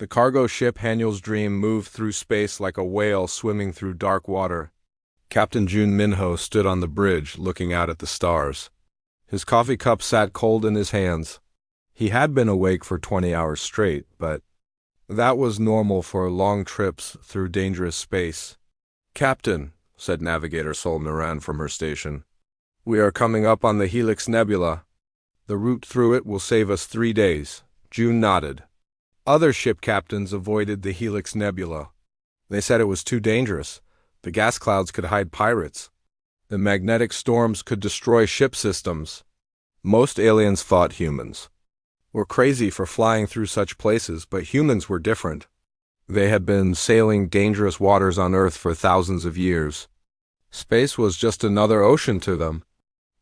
The cargo ship Haniel's Dream moved through space like a whale swimming through dark water. Captain Jun Minho stood on the bridge, looking out at the stars. His coffee cup sat cold in his hands. He had been awake for 20 hours straight, but that was normal for long trips through dangerous space. "Captain," said Navigator Sol Moran from her station, "we are coming up on the Helix Nebula. The route through it will save us 3 days." June nodded. Other ship captains avoided the Helix Nebula. They said it was too dangerous. The gas clouds could hide pirates. The magnetic storms could destroy ship systems. Most aliens thought humans were crazy for flying through such places, but humans were different. They had been sailing dangerous waters on Earth for thousands of years. Space was just another ocean to them.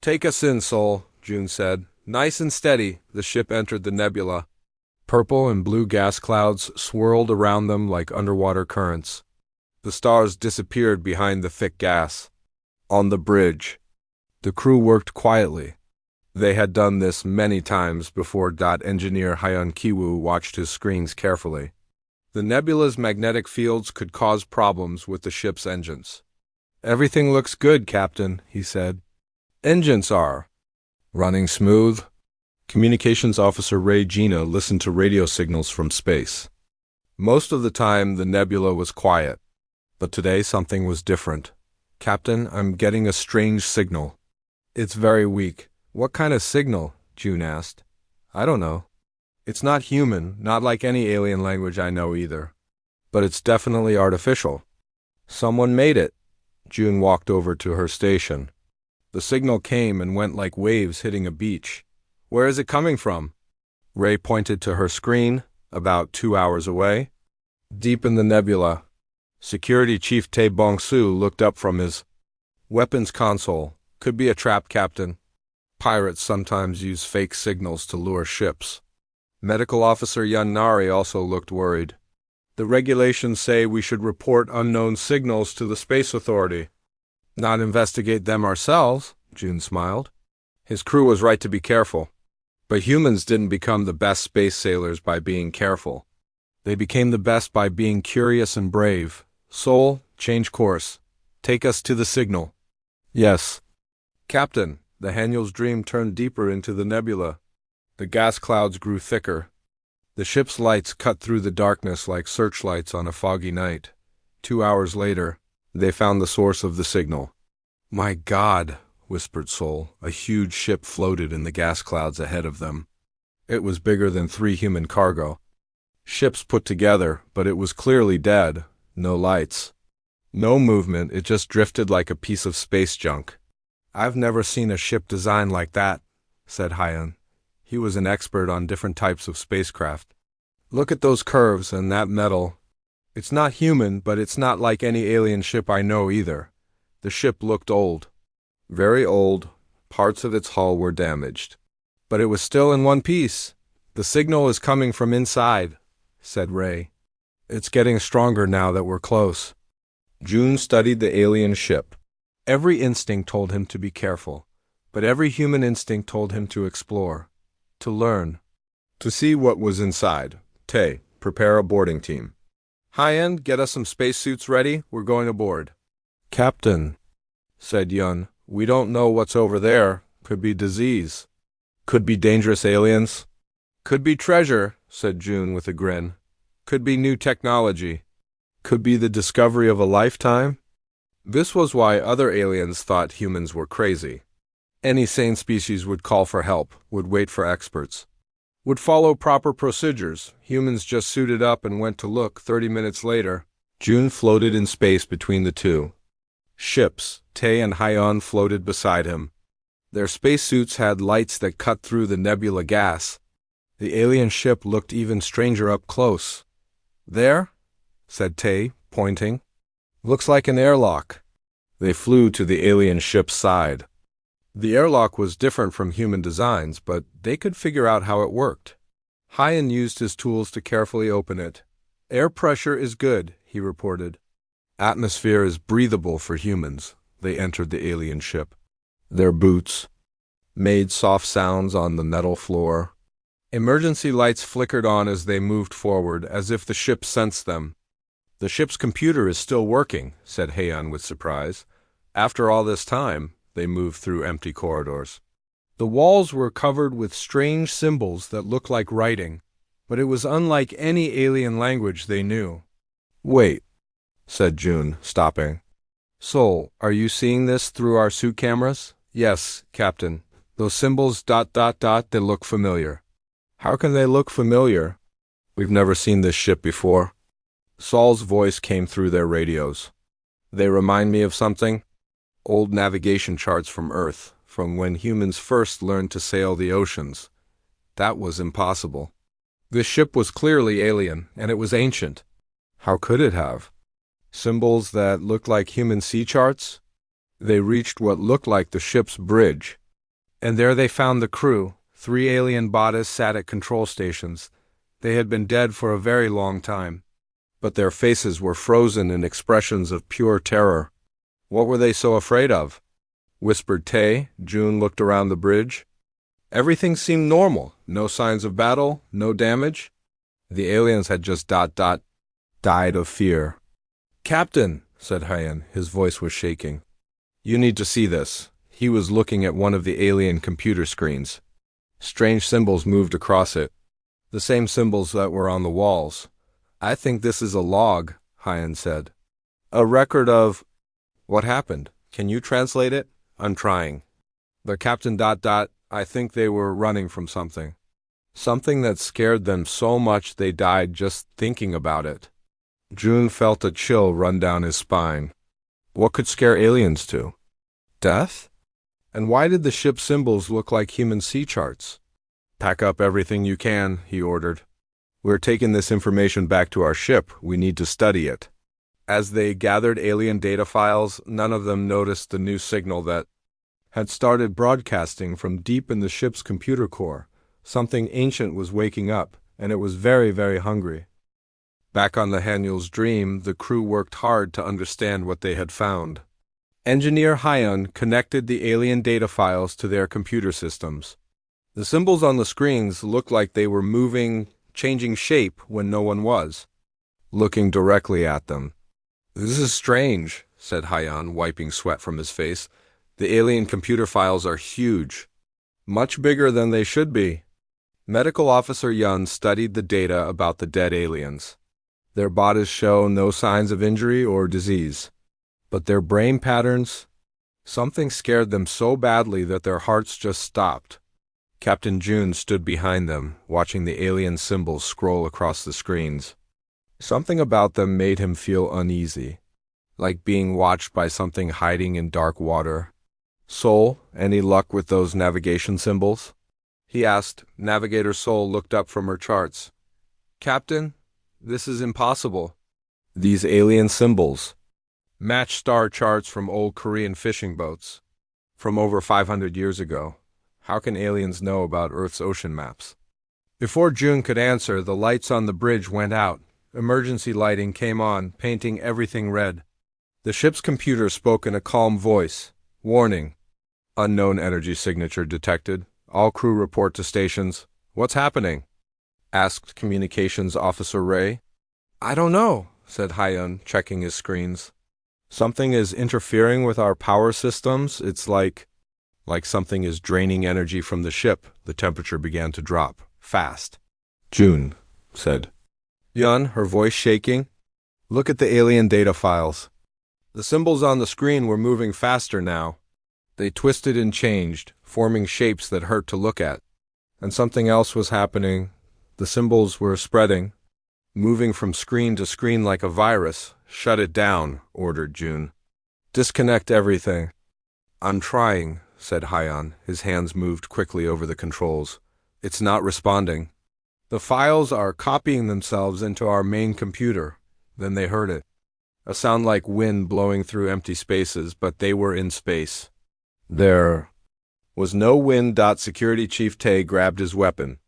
"Take us in, Sol," June said. Nice and steady, the ship entered the nebula. Purple and blue gas clouds swirled around them like underwater currents. The stars disappeared behind the thick gas. On the bridge, the crew worked quietly. They had done this many times before. Engineer Hyun Kiwoo watched his screens carefully. The nebula's magnetic fields could cause problems with the ship's engines. "Everything looks good, Captain," he said. "Engines are running smooth." Communications Officer Ray Gina listened to radio signals from space. Most of the time, the nebula was quiet. But today, something was different. "Captain, I'm getting a strange signal." "It's very weak." "What kind of signal?" June asked. "I don't know. It's not human, not like any alien language I know either. But it's definitely artificial. Someone made it." June walked over to her station. The signal came and went like waves hitting a beach. "Where is it coming from?" Ray pointed to her screen, about 2 hours away. "Deep in the nebula." Security Chief Tae Bong-soo looked up from his weapons console. "Could be a trap, Captain. Pirates sometimes use fake signals to lure ships." Medical Officer Yun Nari also looked worried. "The regulations say we should report unknown signals to the Space Authority. Not investigate them ourselves," June smiled. His crew was right to be careful. But humans didn't become the best space sailors by being careful. They became the best by being curious and brave. "Sol, change course. Take us to the signal." "Yes." "Captain," the Haniel's Dream turned deeper into the nebula. The gas clouds grew thicker. The ship's lights cut through the darkness like searchlights on a foggy night. 2 hours later, they found the source of the signal. "My God," whispered Sol. A huge ship floated in the gas clouds ahead of them. It was bigger than 3 human cargo ships put together, but it was clearly dead. No lights. No movement, it just drifted like a piece of space junk. "I've never seen a ship designed like that," said Hyun. He was an expert on different types of spacecraft. "Look at those curves and that metal. It's not human, but it's not like any alien ship I know either." The ship looked old. Very old. Parts of its hull were damaged. But it was still in one piece. "The signal is coming from inside," said Ray. "It's getting stronger now that we're close." June studied the alien ship. Every instinct told him to be careful, but every human instinct told him to explore, to learn, to see what was inside. "Tae, prepare a boarding team." "High-end, get us some spacesuits ready. We're going aboard." "Captain," said Yun, "we don't know what's over there. Could be disease. Could be dangerous aliens." "Could be treasure," said June with a grin. "Could be new technology. Could be the discovery of a lifetime." This was why other aliens thought humans were crazy. Any sane species would call for help, would wait for experts, would follow proper procedures. Humans just suited up and went to look. 30 minutes later, June floated in space between the two ships. Tae and Hyun floated beside him. Their spacesuits had lights that cut through the nebula gas. The alien ship looked even stranger up close. "There?" said Tae, pointing. "Looks like an airlock." They flew to the alien ship's side. The airlock was different from human designs, but they could figure out how it worked. Hyun used his tools to carefully open it. "Air pressure is good," he reported. "Atmosphere is breathable for humans." They entered the alien ship. Their boots made soft sounds on the metal floor. Emergency lights flickered on as they moved forward, as if the ship sensed them. "The ship's computer is still working," said Heian with surprise. After all this time, they moved through empty corridors. The walls were covered with strange symbols that looked like writing, but it was unlike any alien language they knew. "Wait," said June, stopping. "Sol, are you seeing this through our suit cameras?" "Yes, Captain. Those symbols ... they look familiar." "How can they look familiar? We've never seen this ship before." Sol's voice came through their radios. "They remind me of something. Old navigation charts from Earth, from when humans first learned to sail the oceans. That was impossible. This ship was clearly alien, and it was ancient. How could it have? Symbols that looked like human sea charts?" They reached what looked like the ship's bridge, and there they found the crew. 3 alien bodies sat at control stations. They had been dead for a very long time, but their faces were frozen in expressions of pure terror. "What were they so afraid of?" whispered Tay. June looked around the bridge. Everything seemed normal. No signs of battle, no damage. The aliens had just ... died of fear. "Captain," said Heian. His voice was shaking. "You need to see this." He was looking at one of the alien computer screens. Strange symbols moved across it, the same symbols that were on the walls. "I think this is a log," Heian said. "A record of..." "What happened? Can you translate it?" "I'm trying." "The captain ... I think they were running from something. Something that scared them so much they died just thinking about it." June felt a chill run down his spine. What could scare aliens to? Death? And why did the ship's symbols look like human sea charts? "Pack up everything you can," he ordered. "We're taking this information back to our ship. We need to study it." As they gathered alien data files, none of them noticed the new signal that had started broadcasting from deep in the ship's computer core. Something ancient was waking up, and it was very, very hungry. Back on the Haniel's Dream, the crew worked hard to understand what they had found. Engineer Heian connected the alien data files to their computer systems. The symbols on the screens looked like they were moving, changing shape when no one was looking directly at them. "This is strange," said Heian, wiping sweat from his face. "The alien computer files are huge. Much bigger than they should be." Medical Officer Yun studied the data about the dead aliens. Their bodies show no signs of injury or disease. But their brain patterns, something scared them so badly that their hearts just stopped. Captain June stood behind them, watching the alien symbols scroll across the screens. Something about them made him feel uneasy, like being watched by something hiding in dark water. "Sol, any luck with those navigation symbols?" he asked. Navigator Sol looked up from her charts. "Captain, this is impossible." "These alien symbols match star charts from old Korean fishing boats from over 500 years ago. How can aliens know about Earth's ocean maps?" Before June could answer, the lights on the bridge went out. Emergency lighting came on, painting everything red. The ship's computer spoke in a calm voice. "Warning. Unknown energy signature detected. All crew report to stations." "What's happening?" asked Communications Officer Ray. "I don't know," said Hyun, checking his screens. "Something is interfering with our power systems. It's like something is draining energy from the ship." The temperature began to drop, fast. "June," said Yun, her voice shaking. "Look at the alien data files." The symbols on the screen were moving faster now. They twisted and changed, forming shapes that hurt to look at. And something else was happening. The symbols were spreading, moving from screen to screen like a virus. "Shut it down," ordered June. "Disconnect everything." "I'm trying," said Hyun. His hands moved quickly over the controls. "It's not responding. The files are copying themselves into our main computer." Then they heard it. A sound like wind blowing through empty spaces, but they were in space. There was no wind. Security Chief Tay grabbed his weapon.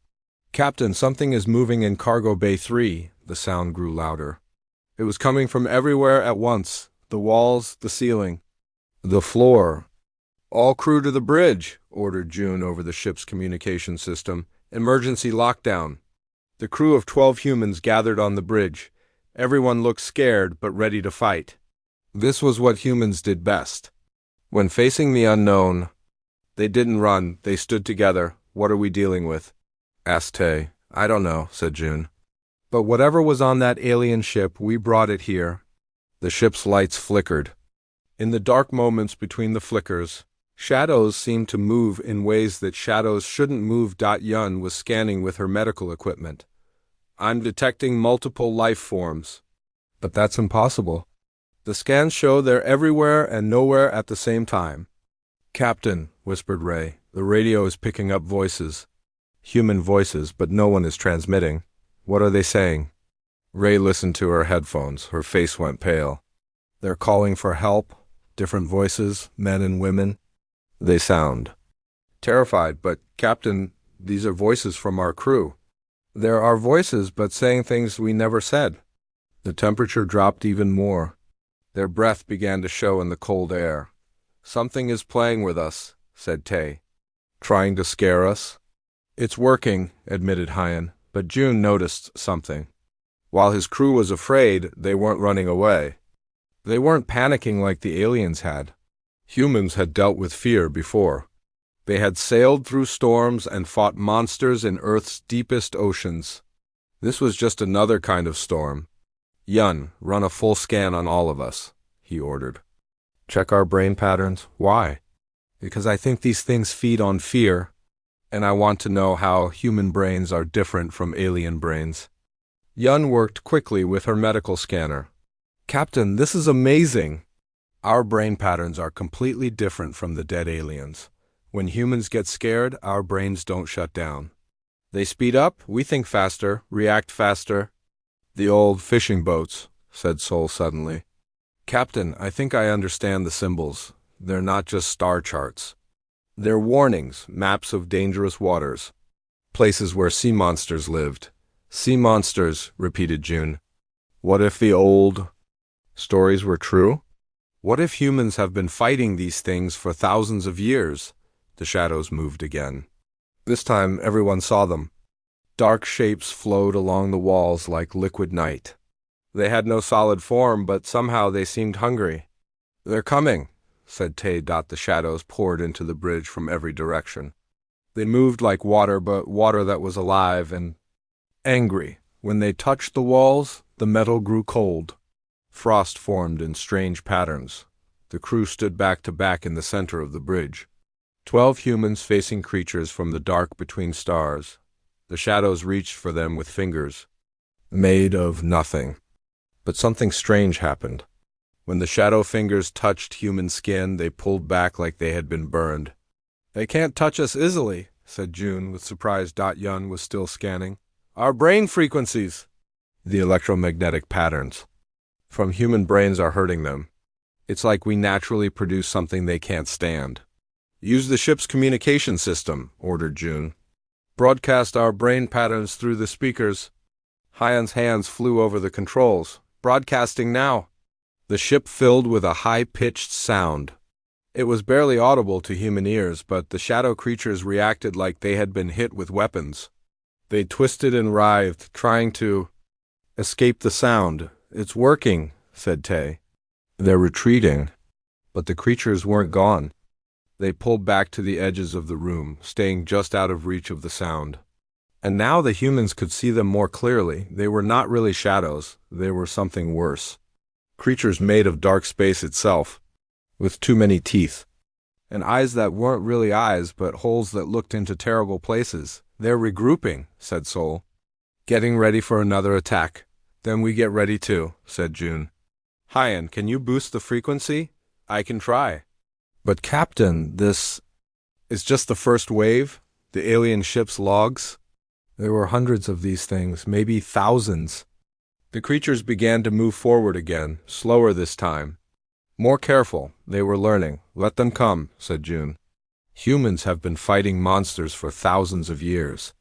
"Captain, something is moving in Cargo Bay 3. The sound grew louder. It was coming from everywhere at once. The walls, the ceiling, the floor. "All crew to the bridge," ordered June over the ship's communication system. Emergency lockdown. The crew of 12 humans gathered on the bridge. Everyone looked scared but ready to fight. This was what humans did best. When facing the unknown, they didn't run, they stood together. What are we dealing with? Asked Tay. I don't know, said June. But whatever was on that alien ship, we brought it here. The ship's lights flickered. In the dark moments between the flickers, shadows seemed to move in ways that shadows shouldn't move. Yun was scanning with her medical equipment. I'm detecting multiple life forms. But that's impossible. The scans show they're everywhere and nowhere at the same time. Captain, whispered Ray, the radio is picking up voices. Human voices, but no one is transmitting. What are they saying? Ray listened to her headphones. Her face went pale. They're calling for help. Different voices, men and women. They sound terrified, but, Captain, these are voices from our crew. There are voices, but saying things we never said. The temperature dropped even more. Their breath began to show in the cold air. Something is playing with us, said Tay. Trying to scare us? It's working, admitted Hyan, but June noticed something. While his crew was afraid, they weren't running away. They weren't panicking like the aliens had. Humans had dealt with fear before. They had sailed through storms and fought monsters in Earth's deepest oceans. This was just another kind of storm. Yun, run a full scan on all of us, he ordered. Check our brain patterns. Why? Because I think these things feed on fear, and I want to know how human brains are different from alien brains. Yun worked quickly with her medical scanner. Captain, this is amazing. Our brain patterns are completely different from the dead aliens. When humans get scared, our brains don't shut down. They speed up, we think faster, react faster. The old fishing boats, said Sol suddenly. Captain, I think I understand the symbols. They're not just star charts. They're warnings, maps of dangerous waters. Places where sea monsters lived. Sea monsters, repeated June. What if the old stories were true? What if humans have been fighting these things for thousands of years? The shadows moved again. This time everyone saw them. Dark shapes flowed along the walls like liquid night. They had no solid form, but somehow they seemed hungry. They're coming, said Tay. The shadows poured into the bridge from every direction. They moved like water, but water that was alive and angry. When they touched the walls, the metal grew cold. Frost formed in strange patterns. The crew stood back to back in the center of the bridge. 12 humans facing creatures from the dark between stars. The shadows reached for them with fingers, made of nothing. But something strange happened. When the shadow fingers touched human skin, they pulled back like they had been burned. They can't touch us easily, said June with surprise. Yun was still scanning. Our brain frequencies. The electromagnetic patterns from human brains are hurting them. It's like we naturally produce something they can't stand. Use the ship's communication system, ordered June. Broadcast our brain patterns through the speakers. Hyan's hands flew over the controls. Broadcasting now. The ship filled with a high-pitched sound. It was barely audible to human ears, but the shadow creatures reacted like they had been hit with weapons. They twisted and writhed, trying to escape the sound. It's working, said Tay. They're retreating. But the creatures weren't gone. They pulled back to the edges of the room, staying just out of reach of the sound. And now the humans could see them more clearly. They were not really shadows. They were something worse. Creatures made of dark space itself, with too many teeth. And eyes that weren't really eyes, but holes that looked into terrible places. They're regrouping, said Sol. Getting ready for another attack. Then we get ready too, said June. Hyan, can you boost the frequency? I can try. But Captain, this is just the first wave? The alien ship's logs? There were hundreds of these things, maybe thousands. The creatures began to move forward again, slower this time. More careful, they were learning. Let them come, said June. Humans have been fighting monsters for thousands of years.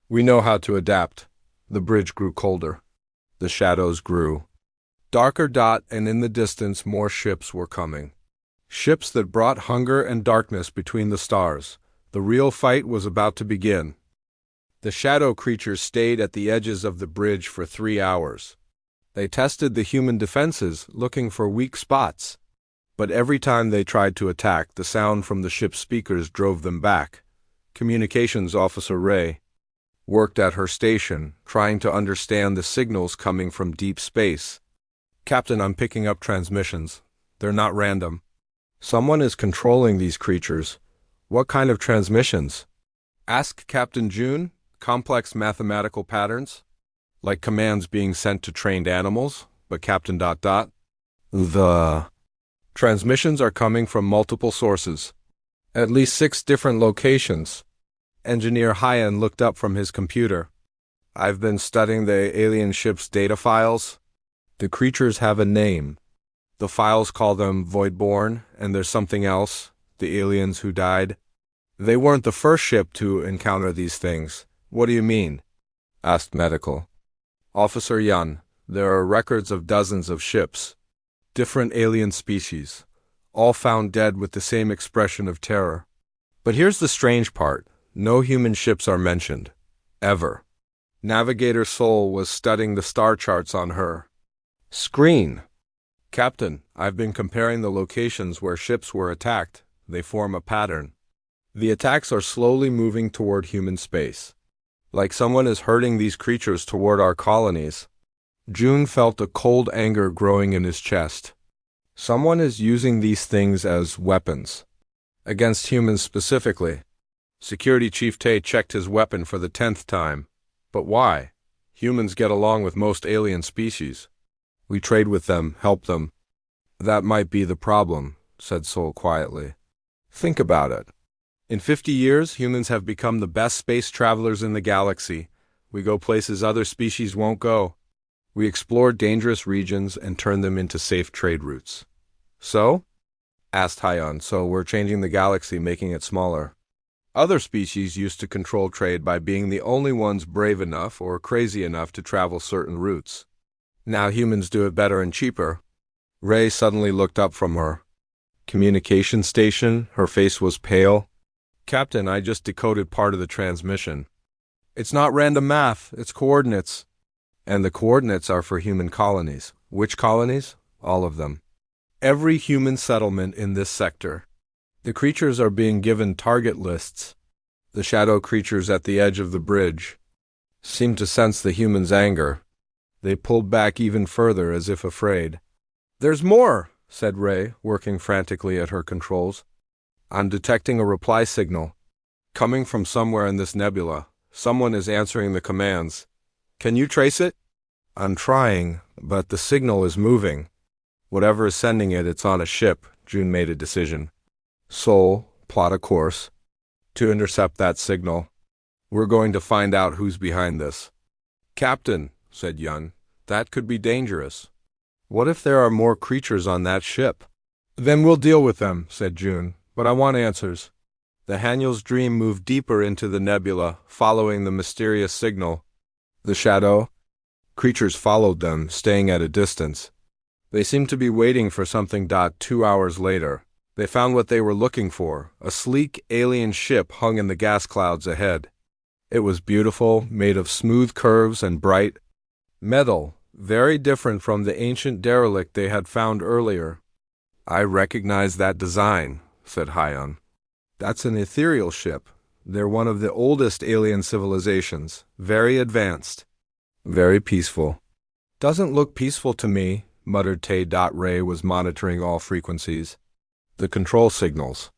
We know how to adapt. The bridge grew colder. The shadows grew. Darker, and in the distance more ships were coming. Ships that brought hunger and darkness between the stars. The real fight was about to begin. The shadow creatures stayed at the edges of the bridge for 3 hours. They tested the human defenses, looking for weak spots. But every time they tried to attack, the sound from the ship's speakers drove them back. Communications Officer Ray worked at her station, trying to understand the signals coming from deep space. "Captain, I'm picking up transmissions. They're not random. Someone is controlling these creatures. What kind of transmissions?" asked Captain June. "Complex mathematical patterns? Like commands being sent to trained animals? But Captain ... The transmissions are coming from multiple sources. At least 6 different locations." Engineer Hyan looked up from his computer. "I've been studying the alien ship's data files. The creatures have a name. The files call them Voidborn, and there's something else, the aliens who died. They weren't the first ship to encounter these things." "What do you mean?" asked Medical. "Officer Yun, there are records of dozens of ships, different alien species, all found dead with the same expression of terror. But here's the strange part. No human ships are mentioned. Ever." Navigator Sol was studying the star charts on her screen. "Captain, I've been comparing the locations where ships were attacked. They form a pattern. The attacks are slowly moving toward human space. Like someone is herding these creatures toward our colonies." June felt a cold anger growing in his chest. Someone is using these things as weapons. Against humans specifically. Security Chief Tay checked his weapon for the 10th time. "But why? Humans get along with most alien species. We trade with them, help them." "That might be the problem," said Sol quietly. "Think about it. In 50 years, humans have become the best space travelers in the galaxy. We go places other species won't go. We explore dangerous regions and turn them into safe trade routes." "So?" asked Hyan. "So we're changing the galaxy, making it smaller. Other species used to control trade by being the only ones brave enough or crazy enough to travel certain routes. Now humans do it better and cheaper." Ray suddenly looked up from her communication station. Her face was pale. "Captain, I just decoded part of the transmission. It's not random math, it's coordinates. And the coordinates are for human colonies." "Which colonies?" "All of them. Every human settlement in this sector. The creatures are being given target lists." The shadow creatures at the edge of the bridge seemed to sense the humans' anger. They pulled back even further as if afraid. "There's more," said Ray, working frantically at her controls. "I'm detecting a reply signal. Coming from somewhere in this nebula. Someone is answering the commands. Can you trace it?" "I'm trying, but the signal is moving." "Whatever is sending it, it's on a ship." June made a decision. "Sol, plot a course to intercept that signal. We're going to find out who's behind this." "Captain," said Yun, "that could be dangerous. What if there are more creatures on that ship?" "Then we'll deal with them," said June. "But I want answers." The Haniel's dream moved deeper into the nebula, following the mysterious signal. The shadow creatures followed them, staying at a distance. They seemed to be waiting for something. 2 hours later, they found what they were looking for. A sleek alien ship hung in the gas clouds ahead. It was beautiful, made of smooth curves and bright metal, very different from the ancient derelict they had found earlier. "I recognize that design," said Hyan. "That's an ethereal ship. They're one of the oldest alien civilizations. Very advanced. Very peaceful." "Doesn't look peaceful to me," muttered Tay. Ray was monitoring all frequencies. "The control signals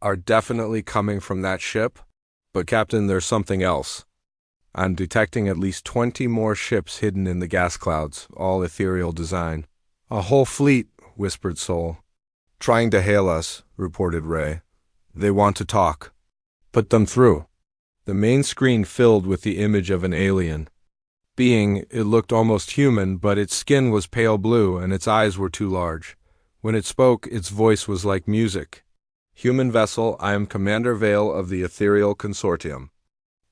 are definitely coming from that ship. But Captain, there's something else. I'm detecting at least 20 more ships hidden in the gas clouds, all ethereal design." "A whole fleet," whispered Sol. "Trying to hail us," reported Ray. "They want to talk." "Put them through." The main screen filled with the image of an alien being. It looked almost human, but its skin was pale blue and its eyes were too large. When it spoke, its voice was like music. "Human vessel, I am Commander Vale of the Ethereal Consortium.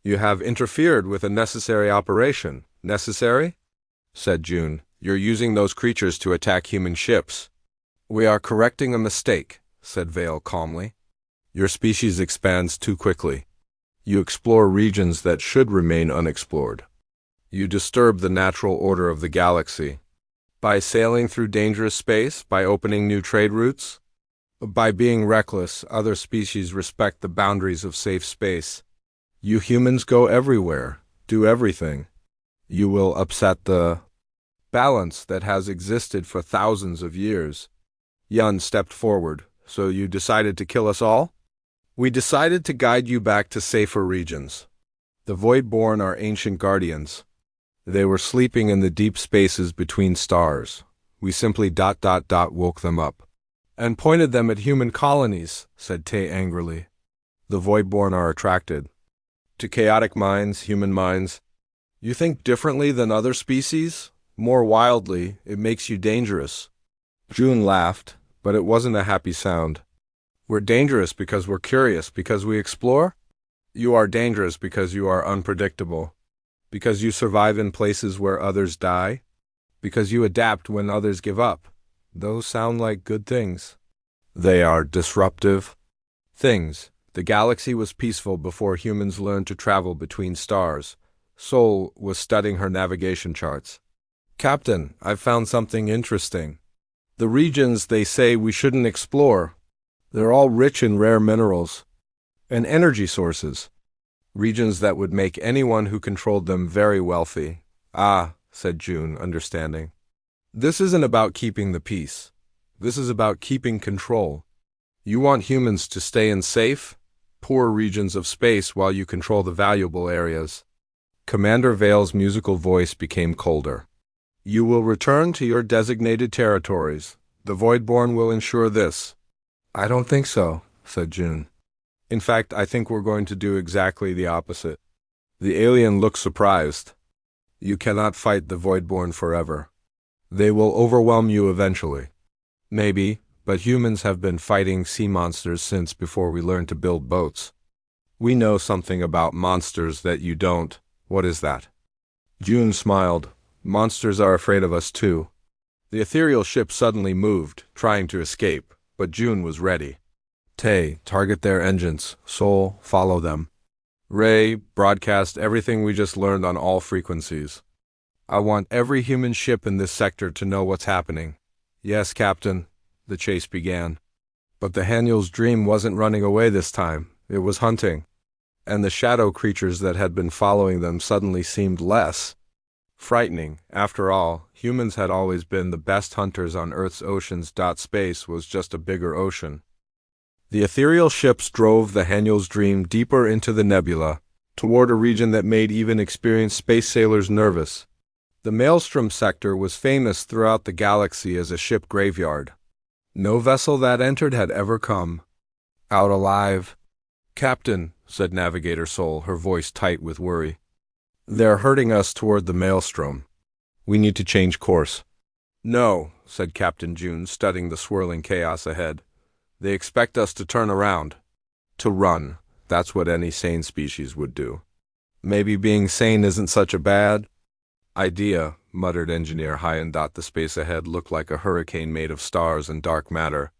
You have interfered with a necessary operation." "Necessary?" said June. "You're using those creatures to attack human ships." "We are correcting a mistake," said Vale calmly. "Your species expands too quickly. You explore regions that should remain unexplored. You disturb the natural order of the galaxy. By sailing through dangerous space, by opening new trade routes, by being reckless, other species respect the boundaries of safe space. You humans go everywhere, do everything. You will upset the balance that has existed for thousands of years. Yun stepped forward. So you decided to kill us all? We decided to guide you back to safer regions. The Voidborn are ancient guardians. They were sleeping in the deep spaces between stars. We simply woke them up. And pointed them at human colonies, said Tay angrily. The Voidborn are attracted to chaotic minds, human minds. You think differently than other species? More wildly, it makes you dangerous. June laughed, but it wasn't a happy sound. We're dangerous because we're curious, because we explore? You are dangerous because you are unpredictable. Because you survive in places where others die? Because you adapt when others give up? Those sound like good things. They are disruptive things. The galaxy was peaceful before humans learned to travel between stars. Sol was studying her navigation charts. Captain, I've found something interesting. The regions they say we shouldn't explore, they're all rich in rare minerals and energy sources. Regions that would make anyone who controlled them very wealthy. Ah, said June, understanding. This isn't about keeping the peace. This is about keeping control. You want humans to stay in safe, poor regions of space while you control the valuable areas. Commander Vale's musical voice became colder. You will return to your designated territories. The Voidborn will ensure this. I don't think so, said June. In fact, I think we're going to do exactly the opposite. The alien looked surprised. You cannot fight the Voidborn forever. They will overwhelm you eventually. Maybe, but humans have been fighting sea monsters since before we learned to build boats. We know something about monsters that you don't. What is that? June smiled. Monsters are afraid of us too. The ethereal ship suddenly moved, trying to escape, but June was ready. Tay, target their engines. Sol, follow them. Ray, broadcast everything we just learned on all frequencies. I want every human ship in this sector to know what's happening. Yes, Captain. The chase began. But the Haniel's dream wasn't running away this time. It was hunting. And the shadow creatures that had been following them suddenly seemed less frightening. After all, humans had always been the best hunters on Earth's oceans. Space was just a bigger ocean. The ethereal ships drove the Haniel's dream deeper into the nebula, toward a region that made even experienced space sailors nervous. The Maelstrom sector was famous throughout the galaxy as a ship graveyard. No vessel that entered had ever come out alive. Captain, said Navigator Sol, her voice tight with worry. They're herding us toward the Maelstrom. We need to change course. No, said Captain June, studying the swirling chaos ahead. They expect us to turn around. To run. That's what any sane species would do. Maybe being sane isn't such a bad idea, muttered Engineer Hyan. The space ahead looked like a hurricane made of stars and dark matter.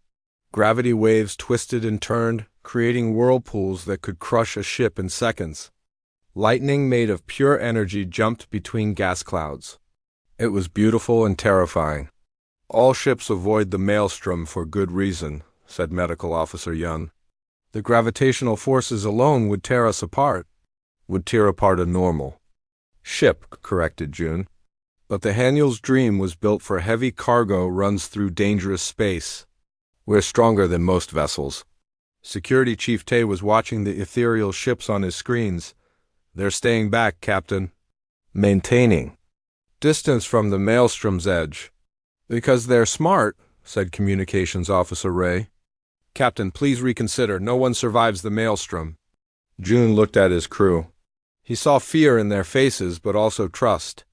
Gravity waves twisted and turned, creating whirlpools that could crush a ship in seconds. Lightning made of pure energy jumped between gas clouds. It was beautiful and terrifying. All ships avoid the Maelstrom for good reason, said Medical Officer Yun. The gravitational forces alone would tear us apart. Would tear apart a normal ship, corrected June. But the Haniel's dream was built for heavy cargo runs through dangerous space. We're stronger than most vessels. Security Chief Tay was watching the ethereal ships on his screens. They're staying back, Captain. Maintaining distance from the Maelstrom's edge. Because they're smart, said Communications Officer Ray. Captain, please reconsider. No one survives the Maelstrom. June looked at his crew. He saw fear in their faces, but also trust.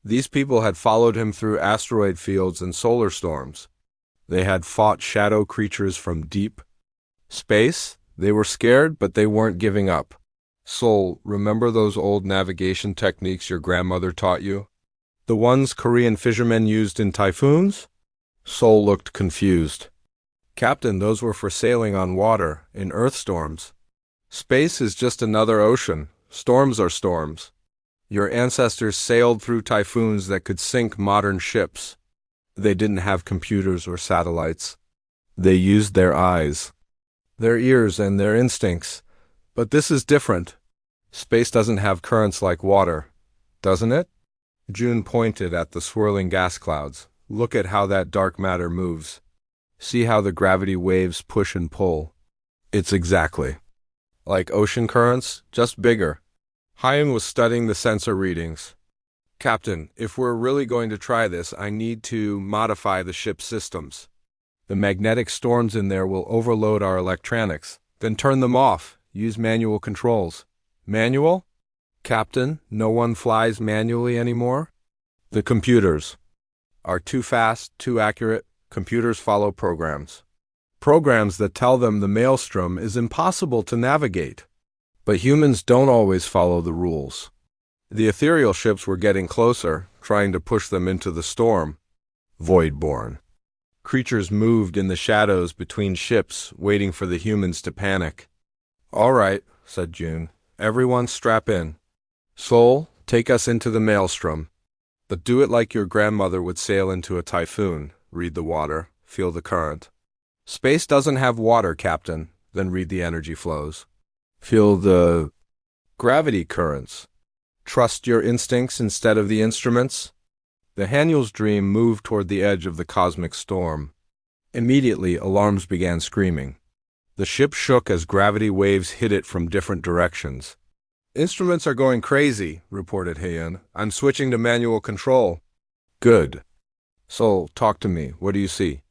These people had followed him through asteroid fields and solar storms. They had fought shadow creatures from deep space. They were scared, but they weren't giving up. Sol, remember those old navigation techniques your grandmother taught you? The ones Korean fishermen used in typhoons? Sol looked confused. Captain, those were for sailing on water, in earth storms. Space is just another ocean. Storms are storms. Your ancestors sailed through typhoons that could sink modern ships. They didn't have computers or satellites. They used their eyes, their ears, and their instincts. But this is different. Space doesn't have currents like water, doesn't it? June pointed at the swirling gas clouds. Look at how that dark matter moves. See how the gravity waves push and pull. It's exactly like ocean currents, just bigger. Hyan was studying the sensor readings. Captain, if we're really going to try this, I need to modify the ship's systems. The magnetic storms in there will overload our electronics. Then turn them off. Use manual controls. Manual? Captain, no one flies manually anymore? The computers are too fast, too accurate. Computers follow programs. Programs that tell them the maelstrom is impossible to navigate. But humans don't always follow the rules. The ethereal ships were getting closer, trying to push them into the storm. Voidborn creatures moved in the shadows between ships, waiting for the humans to panic. All right, said June. Everyone strap in. Sol, take us into the maelstrom. But do it like your grandmother would sail into a typhoon. Read the water, feel the current. Space doesn't have water, Captain. Then read the energy flows. Feel the gravity currents. Trust your instincts instead of the instruments. The Haniel's dream moved toward the edge of the cosmic storm. Immediately, alarms began screaming. The ship shook as gravity waves hit it from different directions. Instruments are going crazy, reported Heian. I'm switching to manual control. Good. Sol, talk to me. What do you see?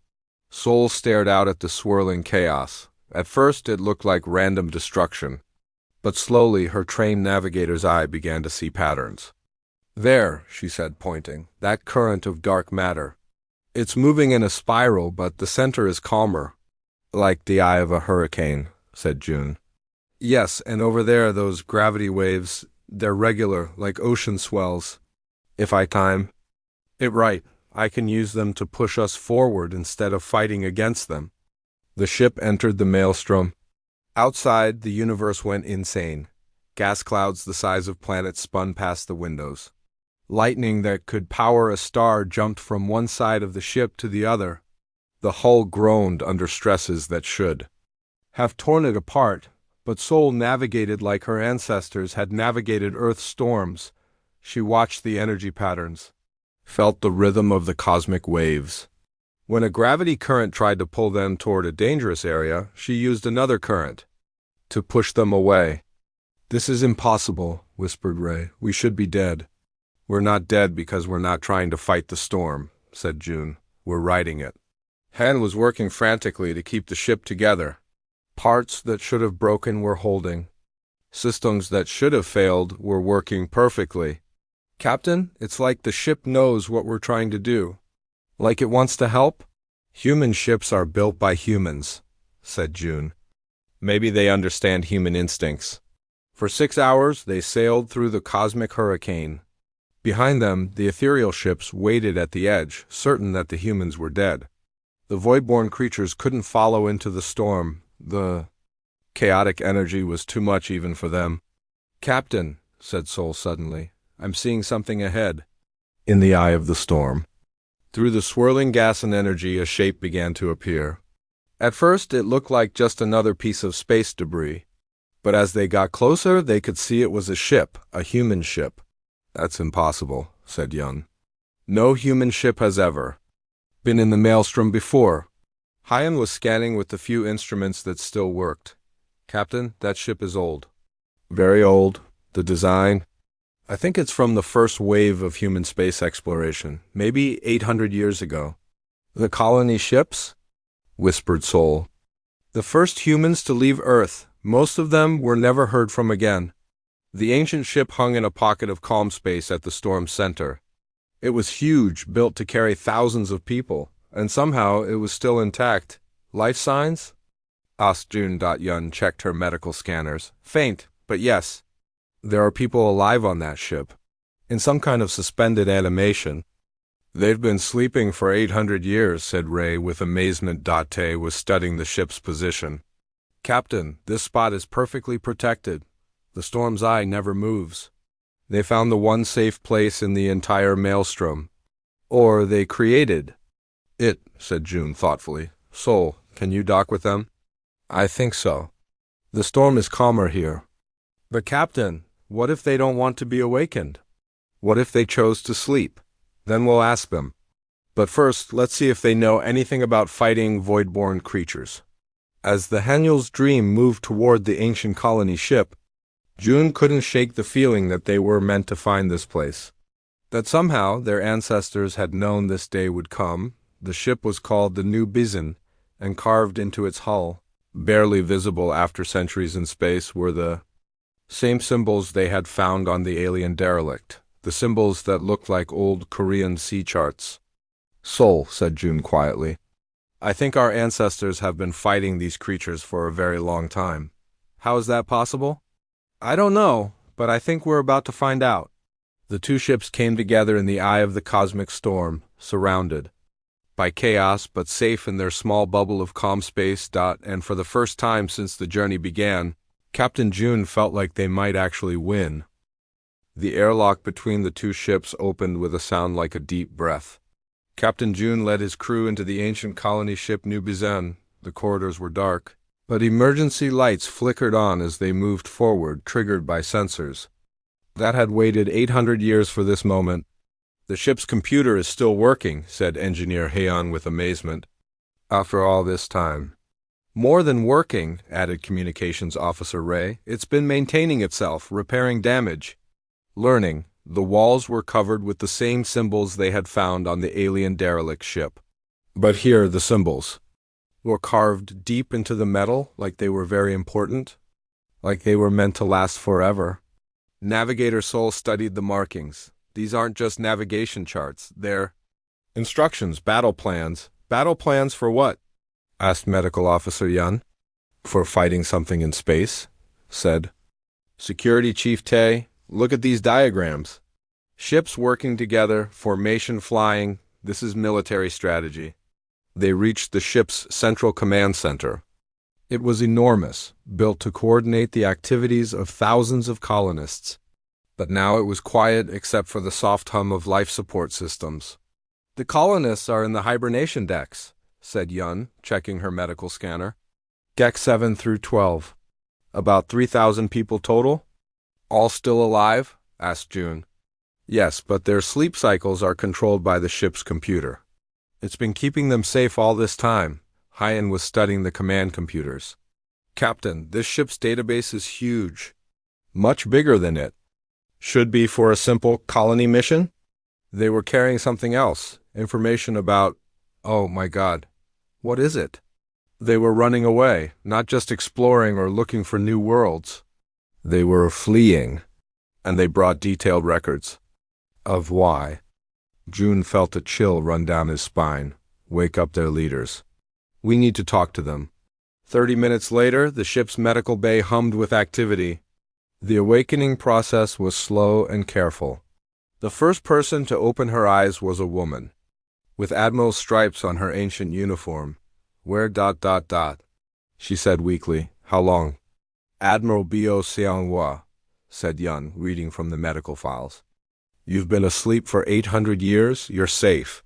Sol stared out at the swirling chaos. At first, it looked like random destruction. But slowly, her trained navigator's eye began to see patterns. There, she said, pointing, that current of dark matter. It's moving in a spiral, but the center is calmer. Like the eye of a hurricane, said June. Yes, and over there, those gravity waves, they're regular, like ocean swells. If I time it right, I can use them to push us forward instead of fighting against them. The ship entered the maelstrom. Outside, the universe went insane. Gas clouds the size of planets spun past the windows. Lightning that could power a star jumped from one side of the ship to the other. The hull groaned under stresses that should have torn it apart, but Sol navigated like her ancestors had navigated Earth's storms. She watched the energy patterns, felt the rhythm of the cosmic waves. When a gravity current tried to pull them toward a dangerous area, she used another current to push them away. This is impossible, whispered Ray. We should be dead. We're not dead because we're not trying to fight the storm, said June. We're riding it. Han was working frantically to keep the ship together. Parts that should have broken were holding. Systems that should have failed were working perfectly. Captain, it's like the ship knows what we're trying to do. Like it wants to help? Human ships are built by humans, said June. Maybe they understand human instincts. For 6 hours, they sailed through the cosmic hurricane. Behind them, the ethereal ships waited at the edge, certain that the humans were dead. The voidborn creatures couldn't follow into the storm. The chaotic energy was too much even for them. Captain, said Sol suddenly, I'm seeing something ahead. In the eye of the storm. Through the swirling gas and energy, a shape began to appear. At first, it looked like just another piece of space debris. But as they got closer, they could see it was a ship, a human ship. That's impossible, said Young. No human ship has ever been in the maelstrom before. Hyan was scanning with the few instruments that still worked. Captain, that ship is old. Very old. The design? I think it's from the first wave of human space exploration, maybe 800 years ago. The colony ships? Whispered Sol. The first humans to leave Earth. Most of them were never heard from again. The ancient ship hung in a pocket of calm space at the storm's center. It was huge, built to carry thousands of people, and somehow it was still intact. Life signs? asked June. Yun checked her medical scanners. Faint, but yes. There are people alive on that ship, in some kind of suspended animation. They've been sleeping for 800 years, said Ray with amazement. Tay was studying the ship's position. Captain, this spot is perfectly protected. The storm's eye never moves. They found the one safe place in the entire maelstrom. Or they created it, said June thoughtfully. Sol, can you dock with them? I think so. The storm is calmer here. But Captain, what if they don't want to be awakened? What if they chose to sleep? Then we'll ask them. But first, let's see if they know anything about fighting void-born creatures. As the Haniel's dream moved toward the ancient colony ship, June couldn't shake the feeling that they were meant to find this place. That somehow their ancestors had known this day would come. The ship was called the New Bizan, and carved into its hull, barely visible after centuries in space, were the same symbols they had found on the alien derelict, the symbols that looked like old Korean sea charts. Sol, said June quietly, I think our ancestors have been fighting these creatures for a very long time. How is that possible? I don't know, but I think we're about to find out. The two ships came together in the eye of the cosmic storm, surrounded by chaos but safe in their small bubble of calm space. And for the first time since the journey began, Captain June felt like they might actually win. The airlock between the two ships opened with a sound like a deep breath. Captain June led his crew into the ancient colony ship New Bizan. The corridors were dark, but emergency lights flickered on as they moved forward, triggered by sensors that had waited 800 years for this moment. The ship's computer is still working, said Engineer Heian with amazement. After all this time. More than working, added Communications Officer Ray. It's been maintaining itself, repairing damage. Learning. The walls were covered with the same symbols they had found on the alien derelict ship. But here the symbols were carved deep into the metal, like they were very important, like they were meant to last forever. Navigator Sol studied the markings. These aren't just navigation charts, they're instructions, battle plans. Battle plans for what? Asked Medical Officer Yun. For fighting something in space, said Security Chief Tay. Look at these diagrams. Ships working together, formation flying. This is military strategy. They reached the ship's central command center. It was enormous, built to coordinate the activities of thousands of colonists. But now it was quiet except for the soft hum of life support systems. The colonists are in the hibernation decks, said Yun, checking her medical scanner. Deck 7 through 12. About 3,000 people total? All still alive? Asked June. Yes, but their sleep cycles are controlled by the ship's computer. It's been keeping them safe all this time. Heian was studying the command computers. Captain, this ship's database is huge. Much bigger than it. Should be for a simple colony mission? They were carrying something else. Information about... Oh my God. What is it? They were running away, not just exploring or looking for new worlds. They were fleeing, and they brought detailed records. Of why? June felt a chill run down his spine. Wake up their leaders. We need to talk to them. 30 minutes later, the ship's medical bay hummed with activity. The awakening process was slow and careful. The first person to open her eyes was a woman, with admiral stripes on her ancient uniform. Where ... She said weakly. How long? Admiral Bio Xianghua, said Yun, reading from the medical files. You've been asleep for 800 years, you're safe.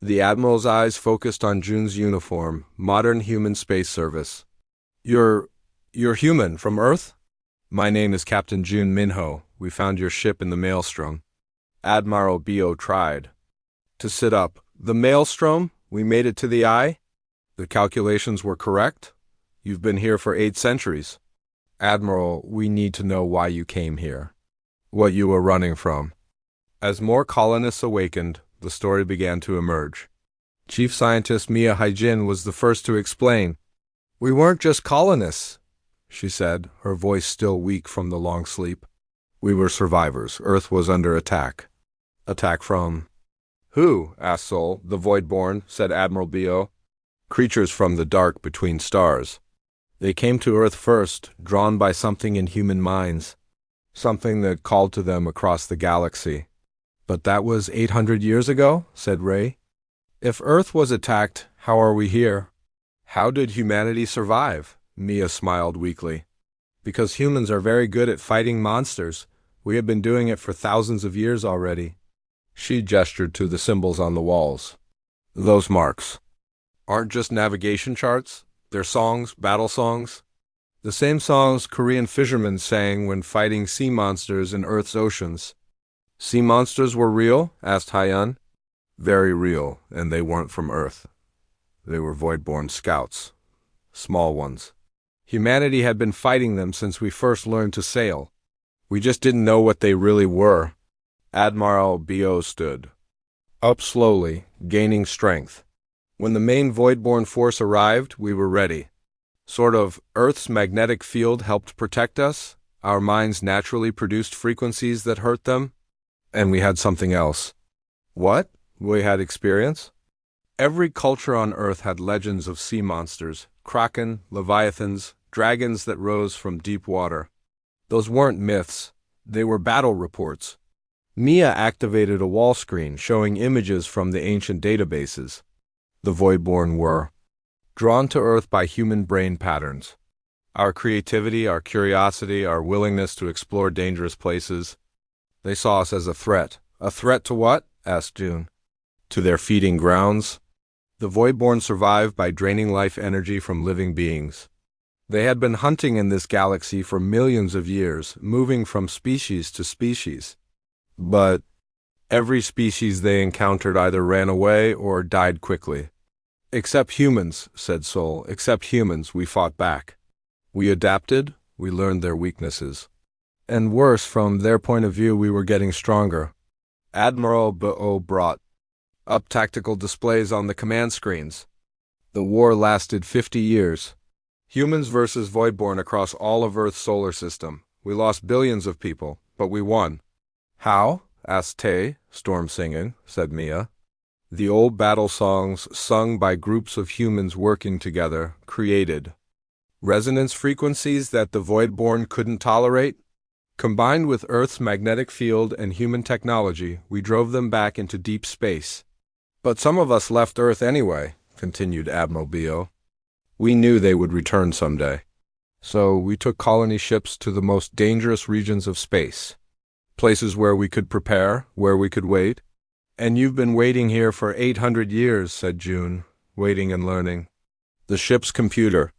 The admiral's eyes focused on June's uniform, modern human space service. You're human, from Earth? My name is Captain June Minho. We found your ship in the maelstrom. Admiral Bio tried to sit up. The maelstrom? We made it to the eye? The calculations were correct? You've been here for 8 centuries. Admiral, we need to know why you came here. What you were running from. As more colonists awakened, the story began to emerge. Chief Scientist Mia Haijin was the first to explain. We weren't just colonists, she said, her voice still weak from the long sleep. We were survivors. Earth was under attack. Attack from... Who? Asked Sol. The Voidborn, said Admiral Bio. Creatures from the dark between stars. They came to Earth first, drawn by something in human minds, something that called to them across the galaxy. But that was 800 years ago, said Ray. If Earth was attacked, how are we here? How did humanity survive? Mia smiled weakly. Because humans are very good at fighting monsters. We have been doing it for thousands of years already. She gestured to the symbols on the walls. Those marks aren't just navigation charts. They're songs, battle songs. The same songs Korean fishermen sang when fighting sea monsters in Earth's oceans. Sea monsters were real? Asked Hyun. Very real, and they weren't from Earth. They were void-born scouts. Small ones. Humanity had been fighting them since we first learned to sail. We just didn't know what they really were. Admiral Bo stood up slowly, gaining strength. When the main void-born force arrived, we were ready. Sort of, Earth's magnetic field helped protect us. Our minds naturally produced frequencies that hurt them. And we had something else. What? We had experience? Every culture on Earth had legends of sea monsters, kraken, leviathans, dragons that rose from deep water. Those weren't myths. They were battle reports. Mia activated a wall screen showing images from the ancient databases. The Voidborn were drawn to Earth by human brain patterns. Our creativity, our curiosity, our willingness to explore dangerous places. They saw us as a threat. A threat to what? Asked June. To their feeding grounds. The Voidborn survived by draining life energy from living beings. They had been hunting in this galaxy for millions of years, moving from species to species. But every species they encountered either ran away or died quickly. Except humans, said Sol. Except humans, we fought back. We adapted, we learned their weaknesses. And worse, from their point of view, we were getting stronger. Admiral Bo brought up tactical displays on the command screens. The war lasted 50 years. Humans versus Voidborn across all of Earth's solar system. We lost billions of people, but we won. How? Asked Tae. Storm singing, said Mia. The old battle songs sung by groups of humans working together created resonance frequencies that the Voidborn couldn't tolerate. Combined with Earth's magnetic field and human technology, we drove them back into deep space. But some of us left Earth anyway, continued Admiral Bo. We knew they would return someday. So we took colony ships to the most dangerous regions of space. Places where we could prepare, where we could wait. And you've been waiting here for 800 years, said June, waiting and learning. The ship's computer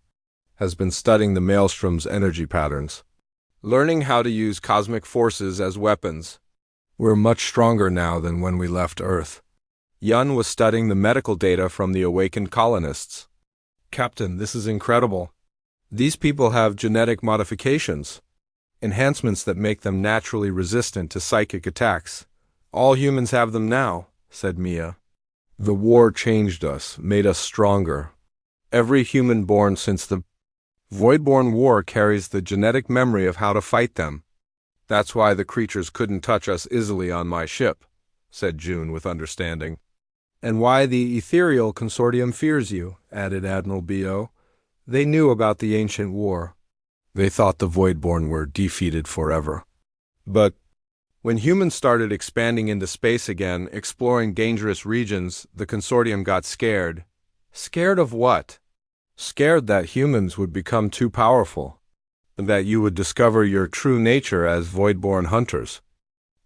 has been studying the Maelstrom's energy patterns, learning how to use cosmic forces as weapons. We're much stronger now than when we left Earth. Yun was studying the medical data from the awakened colonists. Captain, this is incredible. These people have genetic modifications, enhancements that make them naturally resistant to psychic attacks. All humans have them now, said Mia. The war changed us, made us stronger. Every human born since the Voidborn War carries the genetic memory of how to fight them. That's why the creatures couldn't touch us easily on my ship, said June with understanding. And why the Ethereal Consortium fears you, added Admiral Bo. They knew about the ancient war. They thought the Voidborn were defeated forever. But when humans started expanding into space again, exploring dangerous regions, the Consortium got scared. Scared of what? Scared that humans would become too powerful, and that you would discover your true nature as Voidborn hunters.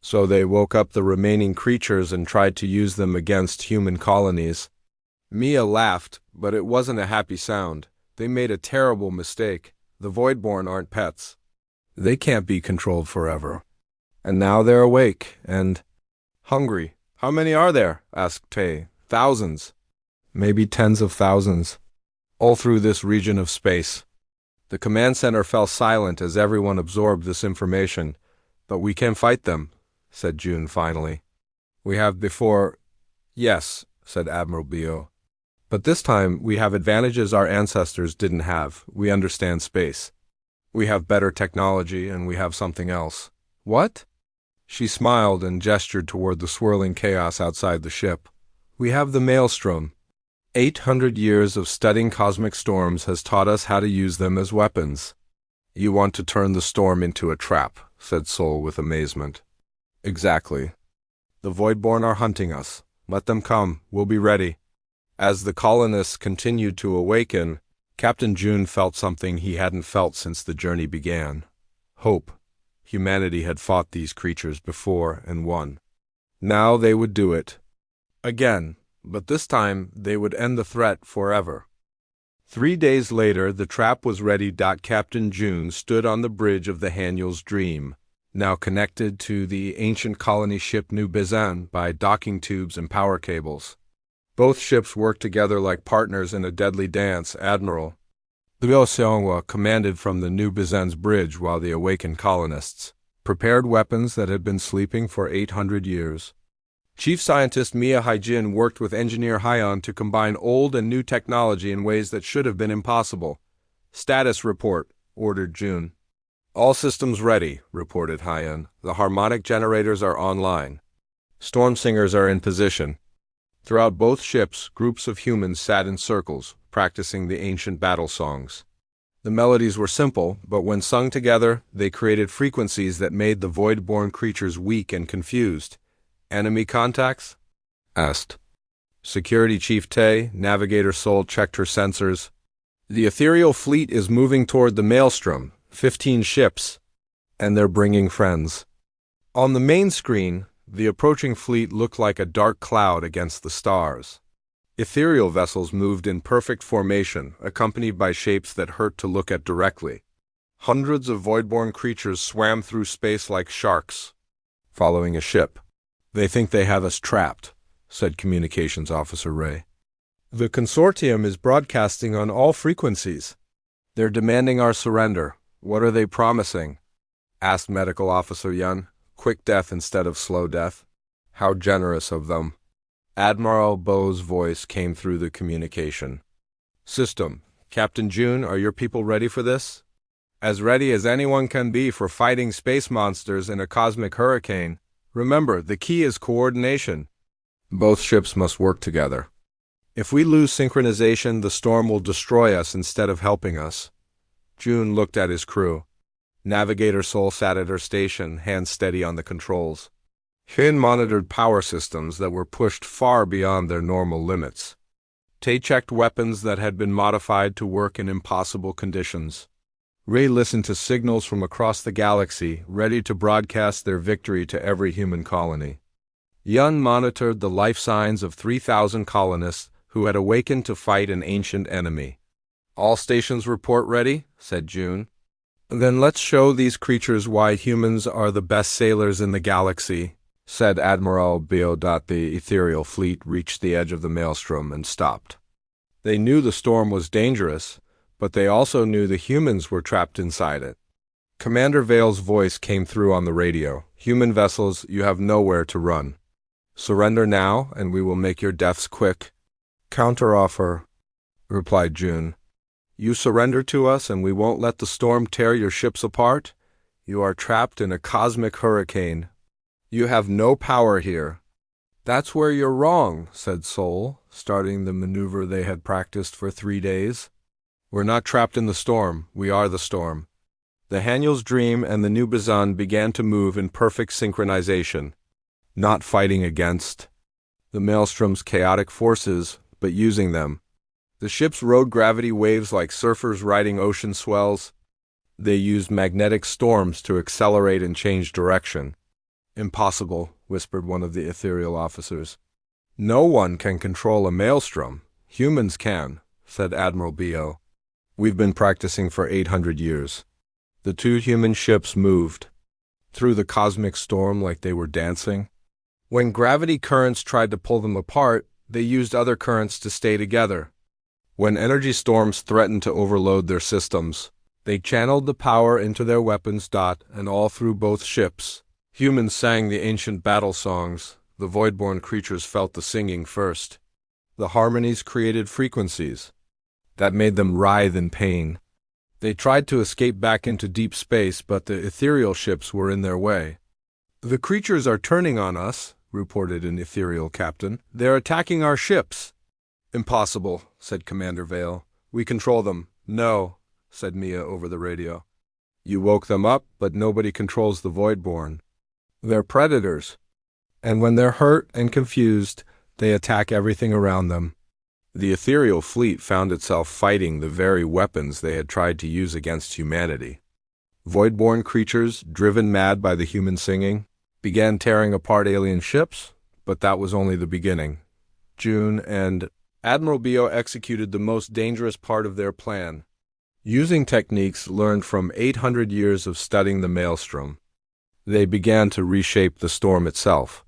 So they woke up the remaining creatures and tried to use them against human colonies. Mia laughed, but it wasn't a happy sound. They made a terrible mistake. The Voidborn aren't pets. They can't be controlled forever. And now they're awake and hungry. How many are there? Asked Tae. Thousands. Maybe tens of thousands. All through this region of space. The command center fell silent as everyone absorbed this information. But we can fight them, said June finally. We have before. Yes, said Admiral Bo. But this time we have advantages our ancestors didn't have. We understand space. We have better technology and we have something else. What? She smiled and gestured toward the swirling chaos outside the ship. We have the Maelstrom. 800 years of studying cosmic storms has taught us how to use them as weapons. You want to turn the storm into a trap, said Sol with amazement. Exactly. The Voidborn are hunting us. Let them come. We'll be ready. As the colonists continued to awaken, Captain June felt something he hadn't felt since the journey began. Hope. Humanity had fought these creatures before and won. Now they would do it. Again, but this time they would end the threat forever. 3 days later, the trap was ready. Captain June stood on the bridge of the Haniel's Dream, now connected to the ancient colony ship New Bizan by docking tubes and power cables. Both ships worked together like partners in a deadly dance. Admiral Liu Xiongwa commanded from the New Bizan's bridge while the awakened colonists prepared weapons that had been sleeping for 800 years. Chief Scientist Mia Haijin worked with Engineer Haiyan to combine old and new technology in ways that should have been impossible. Status report, ordered June. All systems ready, reported Haiyan. The harmonic generators are online. Storm singers are in position. Throughout both ships, groups of humans sat in circles, practicing the ancient battle songs. The melodies were simple, but when sung together, they created frequencies that made the void-born creatures weak and confused. Enemy contacts? Asked. Security Chief Tay, Navigator Sol checked her sensors. The ethereal fleet is moving toward the Maelstrom, 15 ships, and they're bringing friends. On the main screen, the approaching fleet looked like a dark cloud against the stars. Ethereal vessels moved in perfect formation, accompanied by shapes that hurt to look at directly. Hundreds of void-born creatures swam through space like sharks, following a ship. They think they have us trapped, said Communications Officer Ray. The consortium is broadcasting on all frequencies. They're demanding our surrender. What are they promising? Asked Medical Officer Yun. Quick death instead of slow death. How generous of them. Admiral Bo's voice came through the communication. System. Captain June, are your people ready for this? As ready as anyone can be for fighting space monsters in a cosmic hurricane. Remember, the key is coordination. Both ships must work together. If we lose synchronization, the storm will destroy us instead of helping us. June looked at his crew. Navigator Sol sat at her station, hands steady on the controls. Hin monitored power systems that were pushed far beyond their normal limits. Tay checked weapons that had been modified to work in impossible conditions. Ray listened to signals from across the galaxy, ready to broadcast their victory to every human colony. Yun monitored the life signs of 3,000 colonists who had awakened to fight an ancient enemy. All stations report ready, said June. Then let's show these creatures why humans are the best sailors in the galaxy, said Admiral Bio. The ethereal fleet reached the edge of the maelstrom and stopped. They knew the storm was dangerous, but they also knew the humans were trapped inside it. Commander Vale's voice came through on the radio. Human vessels, you have nowhere to run. Surrender now, and we will make your deaths quick. Counteroffer, replied June. You surrender to us, and we won't let the storm tear your ships apart? You are trapped in a cosmic hurricane. You have no power here. That's where you're wrong, said Sol, starting the maneuver they had practiced for 3 days. We're not trapped in the storm, we are the storm. The Haniel's Dream and the New Bizan began to move in perfect synchronization, not fighting against the Maelstrom's chaotic forces, but using them. The ships rode gravity waves like surfers riding ocean swells. They used magnetic storms to accelerate and change direction. Impossible, whispered one of the ethereal officers. No one can control a maelstrom. Humans can, said Admiral Bo. We've been practicing for 800 years. The 2 human ships moved through the cosmic storm like they were dancing. When gravity currents tried to pull them apart, they used other currents to stay together. When energy storms threatened to overload their systems, they channeled the power into their weapons. And all through both ships, humans sang the ancient battle songs. The void-born creatures felt the singing first. The harmonies created frequencies that made them writhe in pain. They tried to escape back into deep space, but the ethereal ships were in their way. The creatures are turning on us, reported an ethereal captain. They're attacking our ships. Impossible, said Commander Vale. We control them. No, said Mia over the radio. You woke them up, but nobody controls the Voidborn. They're predators. And when they're hurt and confused, they attack everything around them. The ethereal fleet found itself fighting the very weapons they had tried to use against humanity. Void-born creatures, driven mad by the human singing, began tearing apart alien ships, but that was only the beginning. June and Admiral Bio executed the most dangerous part of their plan. Using techniques learned from 800 years of studying the maelstrom, they began to reshape the storm itself.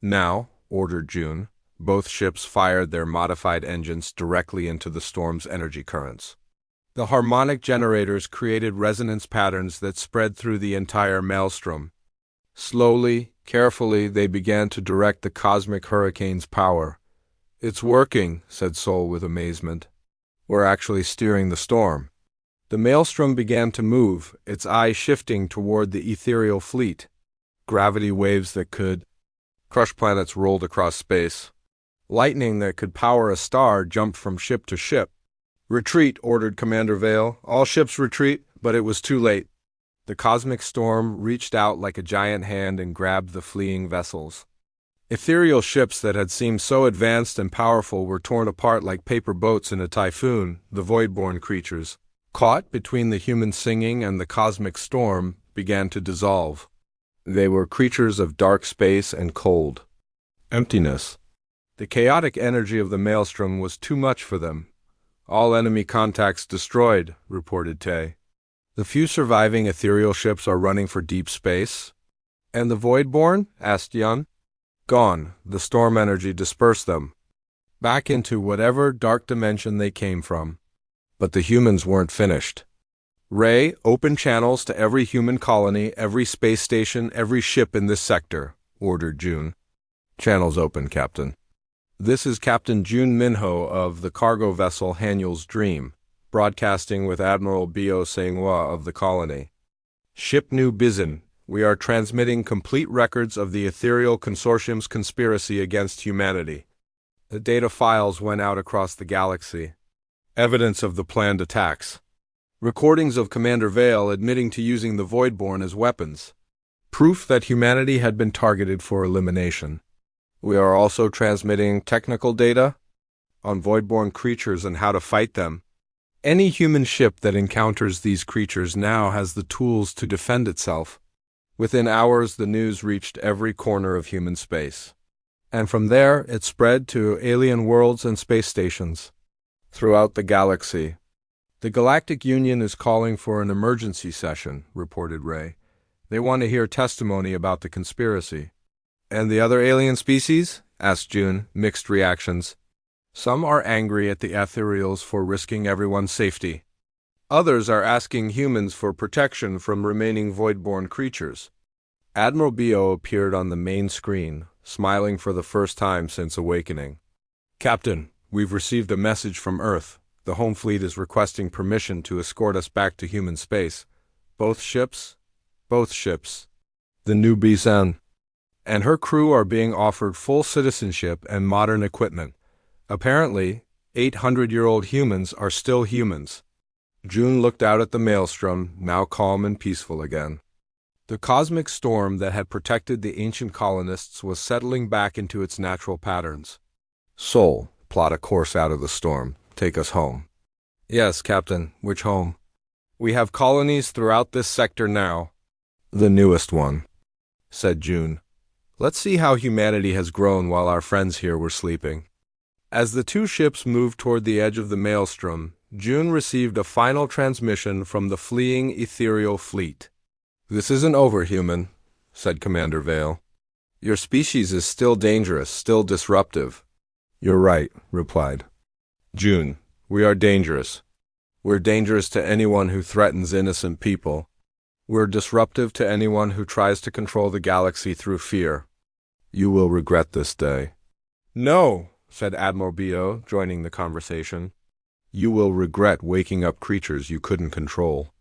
Now, ordered June, both ships fired their modified engines directly into the storm's energy currents. The harmonic generators created resonance patterns that spread through the entire maelstrom. Slowly, carefully, they began to direct the cosmic hurricane's power. "It's working," said Sol with amazement. "We're actually steering the storm." The maelstrom began to move, its eye shifting toward the ethereal fleet. Gravity waves that could crush planets rolled across space. Lightning that could power a star jumped from ship to ship. "Retreat," ordered Commander Vale. "All ships retreat," but it was too late. The cosmic storm reached out like a giant hand and grabbed the fleeing vessels. Ethereal ships that had seemed so advanced and powerful were torn apart like paper boats in a typhoon. The void-born creatures, caught between the human singing and the cosmic storm, began to dissolve. They were creatures of dark space and cold emptiness. The chaotic energy of the maelstrom was too much for them. "All enemy contacts destroyed," reported Tay. "The few surviving ethereal ships are running for deep space." "And the void-born?" asked Yun. "Gone. The storm energy dispersed them back into whatever dark dimension they came from." But the humans weren't finished. "Ray, open channels to every human colony, every space station, every ship in this sector," ordered June. "Channels open, Captain." "This is Captain June Minho of the cargo vessel Haniel's Dream, broadcasting with Admiral Bio Senghua of the colony. Ship New Bizin. We are transmitting complete records of the Ethereal Consortium's conspiracy against humanity." The data files went out across the galaxy. Evidence of the planned attacks. Recordings of Commander Vale admitting to using the Voidborn as weapons. Proof that humanity had been targeted for elimination. We are also transmitting technical data on Voidborn creatures and how to fight them. Any human ship that encounters these creatures now has the tools to defend itself. Within hours, the news reached every corner of human space. And from there, it spread to alien worlds and space stations throughout the galaxy. "The Galactic Union is calling for an emergency session," reported Ray. "They want to hear testimony about the conspiracy." "And the other alien species?" asked June. Mixed reactions. "Some are angry at the ethereals for risking everyone's safety. Others are asking humans for protection from remaining void-born creatures." Admiral Bio appeared on the main screen, smiling for the first time since awakening. "Captain, we've received a message from Earth. The home fleet is requesting permission to escort us back to human space. Both ships? Both ships. The New Bizin and her crew are being offered full citizenship and modern equipment. Apparently, 800-year-old humans are still humans." June looked out at the maelstrom, now calm and peaceful again. The cosmic storm that had protected the ancient colonists was settling back into its natural patterns. "Sol, plot a course out of the storm. Take us home." "Yes, Captain. Which home?" "We have colonies throughout this sector now." "The newest one," said June. "Let's see how humanity has grown while our friends here were sleeping." As the two ships moved toward the edge of the maelstrom, June received a final transmission from the fleeing ethereal fleet. "This isn't over, human," said Commander Vale. "Your species is still dangerous, still disruptive." "You're right," replied June. "We are dangerous. We're dangerous to anyone who threatens innocent people. We're disruptive to anyone who tries to control the galaxy through fear. You will regret this day." "No," said Admiral Bio, joining the conversation. "You will regret waking up creatures you couldn't control.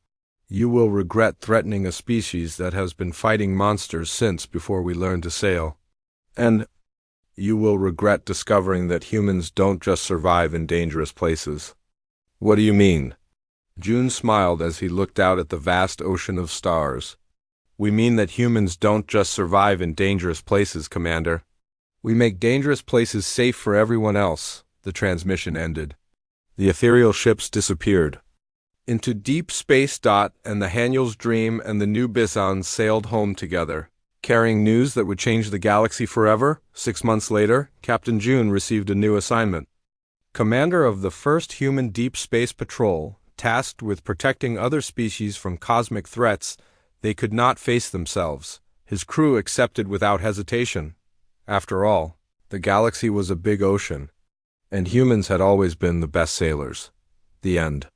You will regret threatening a species that has been fighting monsters since before we learned to sail. And you will regret discovering that humans don't just survive in dangerous places." "What do you mean?" June smiled as he looked out at the vast ocean of stars. "We mean that humans don't just survive in dangerous places, Commander. We make dangerous places safe for everyone else. The transmission ended. The ethereal ships disappeared into deep space. And the Haniel's Dream and the New Bisons sailed home together, carrying news that would change the galaxy forever. 6 months later, Captain June received a new assignment. Commander of the first human deep space patrol, tasked with protecting other species from cosmic threats they could not face themselves. His crew accepted without hesitation. After all, the galaxy was a big ocean, and humans had always been the best sailors. The end.